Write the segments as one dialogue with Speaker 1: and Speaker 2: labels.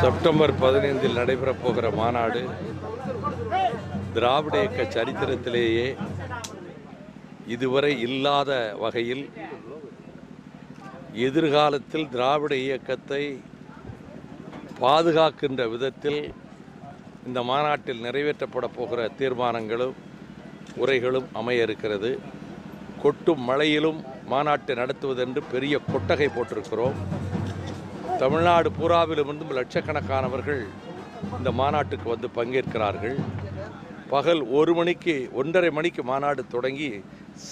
Speaker 1: September 15 நடைபெறப் போகிற மாநாடு திராவிட இயக்க சரித்திரத்திலேயே இதுவரை இல்லாத வகையில் எதிர்காலத்தில் திராவிட இயக்கத்தை பாதுகாக்கின்ற விதத்தில் இந்த மாநாட்டில் நிறைவேற்றப்பட போகிற தீர்மானங்களும் உரைகளும் அமைய இருக்கிறது. கொட்டும் மழையிலும் மாநாட்டை நடத்துவதென்று பெரிய கொட்டகை போட்டிருக்கிறோம். தமிழ்நாடு பூராவிலிருந்தும் லட்சக்கணக்கானவர்கள் இந்த மாநாட்டுக்கு வந்து பங்கேற்கிறார்கள். பகல் 1:30 மணிக்கு மாநாடு தொடங்கி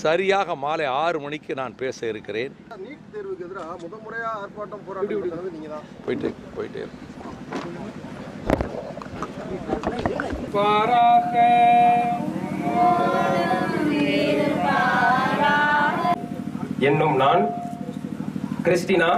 Speaker 1: சரியாக மாலை 6 மணிக்கு நான் பேச இருக்கிறேன்.
Speaker 2: நீட் தேர்வுக்கு எதிராக முதன்முறையா ஆர்ப்பாட்டம் போராட்டம் நீங்க தான்
Speaker 1: போயிட்டே
Speaker 3: என்னும் நான் கிறிஸ்டினா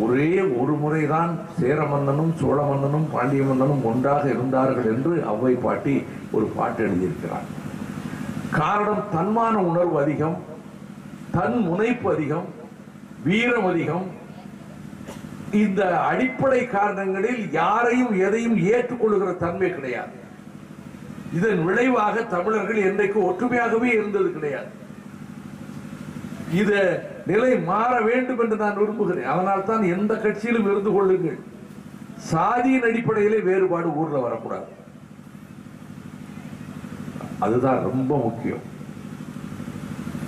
Speaker 4: ஒரே ஒரு முறைதான் சேர மன்னனும் சோழ மன்னனும் பாண்டிய மன்னனும் ஒன்றாக இருந்தார்கள் என்று அவ்வை பாட்டி ஒரு பாட்டு எழுதியிருக்கிறார். காரணம் தன்மான உணர்வு அதிகம், தன் முனைப்பு அதிகம், வீரம் அதிகம். இந்த அடிப்படை காரணங்களில் யாரையும் எதையும் ஏற்றுக்கொள்கிற தன்மை கிடையாது. இதன் விளைவாக தமிழர்கள் என்றைக்கு ஒற்றுமையாகவே இருந்தது கிடையாது. இது நிலை மாற வேண்டும் என்று நான் விரும்புகிறேன். அதனால் தான் எந்த கட்சியிலும் இருந்து கொள்ளுங்கள், சாதியின் அடிப்படையிலே வேறுபாடு ஊர்ல வரக்கூடாது. அதுதான் ரொம்ப முக்கியம்.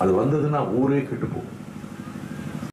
Speaker 4: அது வந்ததுன்னா ஊரே கெட்டு போகும்.